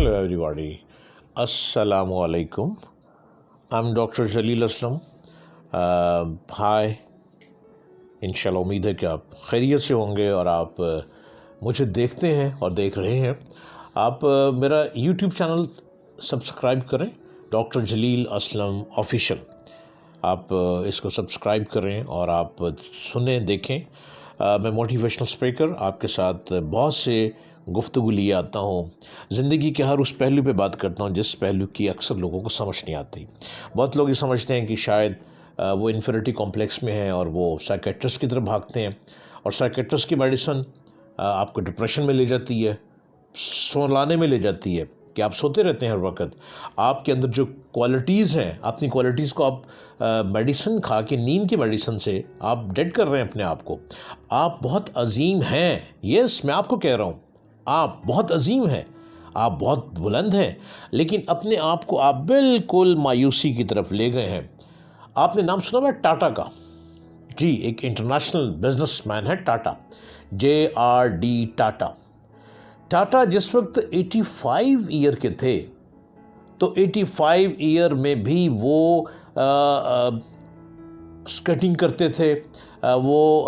Hello everybody. Assalamu alaikum. I'm Dr. Jalil Aslam. Hi. इंशाल्लाह उम्मीद है कि आप खैरियत से होंगे और आप मुझे देखते हैं और देख रहे हैं। आप मेरा YouTube चैनल सब्सक्राइब करें, डॉक्टर जलील असलम ऑफिशियल। आप इसको सब्सक्राइब करें और आप सुनें, देखें। मैं मोटिवेशनल स्पीकर आपके साथ बहुत से गुफ्तगू लिए आता हूँ। ज़िंदगी के हर उस पहलू पे बात करता हूँ जिस पहलू की अक्सर लोगों को समझ नहीं आती। बहुत लोग ये समझते हैं कि शायद वो इन्फिनिटी कॉम्प्लेक्स में हैं और वो साइकेट्रिस्ट की तरफ भागते हैं, और साइकेट्रिस्ट की मेडिसिन आपको डिप्रेशन में ले जाती है, सोलाने में ले जाती है कि आप सोते रहते हैं हर वक्त। आपके अंदर जो क्वालिटीज़ हैं, अपनी क्वालिटीज़ को आप मेडिसिन खा के, नींद की मेडिसिन से आप डेड कर रहे हैं अपने आप को। आप बहुत अजीम हैं, यस मैं आपको कह रहा हूँ, आप बहुत अजीम हैं, आप बहुत बुलंद हैं, लेकिन अपने आप को आप बिल्कुल मायूसी की तरफ ले गए हैं। आपने नाम सुना है टाटा का? जी, एक इंटरनेशनल बिजनेसमैन है टाटा, JRD टाटा। टाटा जिस वक्त 85 ईयर के थे, तो 85 ईयर में भी वो स्केटिंग करते थे, वो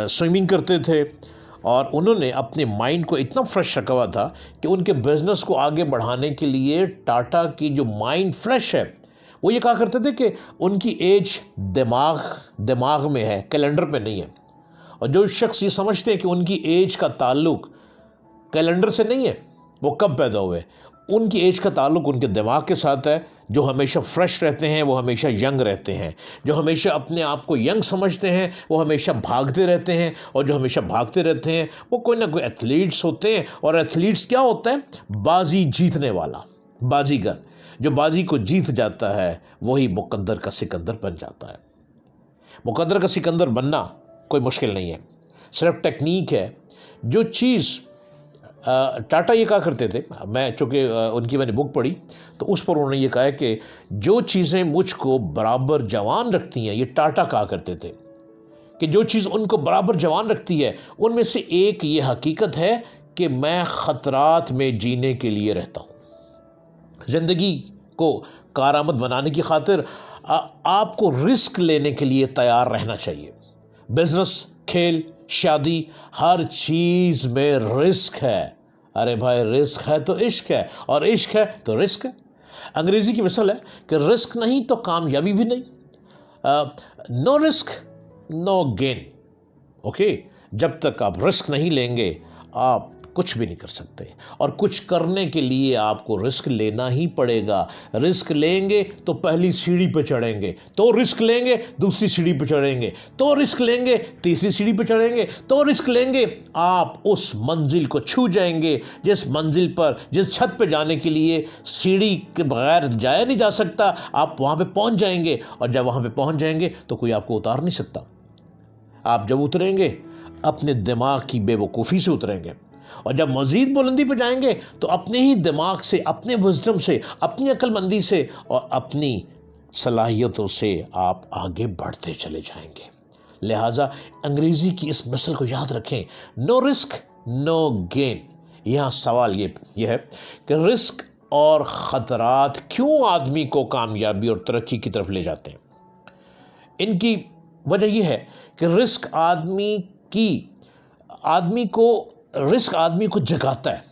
स्विमिंग करते थे, और उन्होंने अपने माइंड को इतना फ्रेश रखा हुआ था कि उनके बिज़नेस को आगे बढ़ाने के लिए टाटा की जो माइंड फ्रेश है, वो ये कहा करते थे कि उनकी एज दिमाग में है, कैलेंडर पे नहीं है। और जो शख्स ये समझते हैं कि उनकी एज का ताल्लुक कैलेंडर से नहीं है, वो कब पैदा हुए, उनकी एज का ताल्लुक उनके दिमाग के साथ है। जो हमेशा फ्रेश रहते हैं वो हमेशा यंग रहते हैं, जो हमेशा अपने आप को यंग समझते हैं वो हमेशा भागते रहते हैं, और जो हमेशा भागते रहते हैं वो कोई ना कोई एथलीट्स होते हैं। और एथलीट्स क्या होता है? बाजी जीतने वाला, बाजीगर। जो बाजी को जीत जाता है वही मुकद्दर का सिकंदर बन जाता है। मुकद्दर का सिकंदर बनना कोई मुश्किल नहीं है, सिर्फ टेक्निक है। जो चीज़ टाटा ये कहा करते थे, मैं चूँकि उनकी मैंने बुक पढ़ी तो उस पर उन्होंने ये कहा है कि जो चीज़ें मुझको बराबर जवान रखती हैं, ये टाटा कहा करते थे कि जो चीज़ उनको बराबर जवान रखती है उनमें से एक ये हकीकत है कि मैं ख़तरात में जीने के लिए रहता हूँ। ज़िंदगी को कारआमद बनाने की खातिर आपको रिस्क लेने के लिए तैयार रहना चाहिए। बिज़नेस, खेल, शादी, हर चीज़ में रिस्क है। अरे भाई, रिस्क है तो इश्क है, और इश्क है तो रिस्क है। अंग्रेज़ी की मिसाल है कि रिस्क नहीं तो कामयाबी भी नहीं। No risk no gain. Okay, जब तक आप रिस्क नहीं लेंगे आप कुछ भी नहीं कर सकते, और कुछ करने के लिए आपको रिस्क लेना ही पड़ेगा। रिस्क लेंगे तो पहली सीढ़ी पे चढ़ेंगे, तो रिस्क लेंगे दूसरी सीढ़ी पे चढ़ेंगे, तो रिस्क लेंगे तीसरी सीढ़ी पे चढ़ेंगे, तो रिस्क लेंगे आप उस मंजिल को छू जाएंगे जिस मंजिल पर, जिस छत पे जाने के लिए सीढ़ी के बगैर जाया नहीं जा सकता। आप वहाँ पे पहुँच जाएंगे, और जब वहाँ पे पहुँच जाएंगे तो कोई आपको उतार नहीं सकता। आप जब उतरेंगे अपने दिमाग की बेवकूफ़ी से उतरेंगे, और जब मज़ीद बुलंदी पर जाएंगे तो अपने ही दिमाग से, अपने विज़डम से, अपनी अक्लमंदी से और अपनी सलाहियतों से आप आगे बढ़ते चले जाएंगे। लिहाजा अंग्रेज़ी की इस मिसल को याद रखें, नो रिस्क नो गेन। यहाँ सवाल ये है कि रिस्क और ख़तरात क्यों आदमी को कामयाबी और तरक्की की तरफ ले जाते हैं। इनकी वजह यह है कि रिस्क आदमी को जगाता है,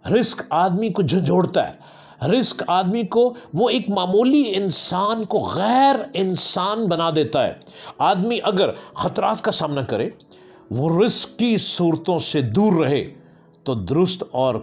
रिस्क आदमी को झंझोड़ता है, रिस्क आदमी को, वो एक मामूली इंसान को गैर इंसान बना देता है। आदमी अगर ख़तरात का सामना करे, वो रिस्क की सूरतों से दूर रहे, तो दुरुस्त और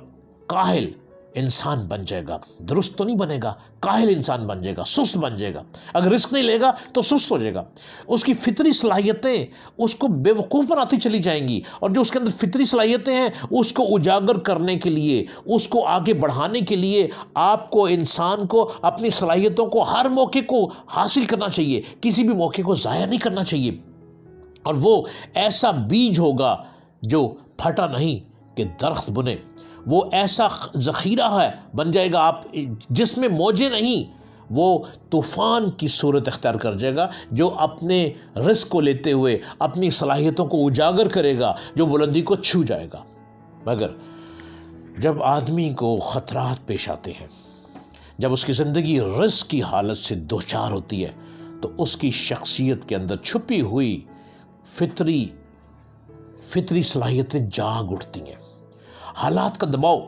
काहिल इंसान बन जाएगा। दुरुस्त तो नहीं बनेगा, काहिल इंसान बन जाएगा, सुस्त बन जाएगा। अगर रिस्क नहीं लेगा तो सुस्त हो जाएगा। उसकी फितरी सलाहियतें उसको बेवकूफ़ बनाती चली जाएंगी, और जो उसके अंदर फितरी सलाहियतें हैं उसको उजागर करने के लिए, उसको आगे बढ़ाने के लिए आपको, इंसान को, अपनी सलाहियतों को हर मौके को हासिल करना चाहिए, किसी भी मौके को ज़ाया नहीं करना चाहिए। और वो ऐसा बीज होगा जो फटा नहीं कि दरख्त बुने, वो ऐसा ज़ख़ीरा है बन जाएगा आप जिसमें मौजें नहीं, वो तूफ़ान की सूरत अख्तियार कर जाएगा, जो अपने रिस्क को लेते हुए अपनी सलाहियतों को उजागर करेगा, जो बुलंदी को छू जाएगा। मगर جب آدمی کو خطرات پیش آتے ہیں، جب اس کی زندگی رزق کی حالت سے دوچار ہوتی ہے، تو اس کی شخصیت کے اندر چھپی ہوئی فطری صلاحیتیں جاگ اٹھتی ہیں۔ حالات کا دباؤ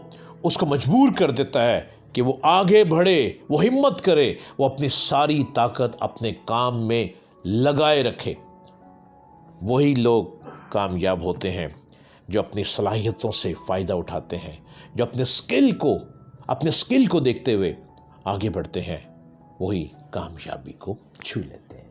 اس کو مجبور کر دیتا ہے کہ وہ آگے بڑھے، وہ ہمت کرے، وہ اپنی ساری طاقت اپنے کام میں لگائے رکھے۔ وہی لوگ کامیاب ہوتے ہیں جو اپنی صلاحیتوں سے فائدہ اٹھاتے ہیں، جو اپنے سکل کو دیکھتے ہوئے آگے بڑھتے ہیں، وہی کامیابی کو چھو لیتے ہیں۔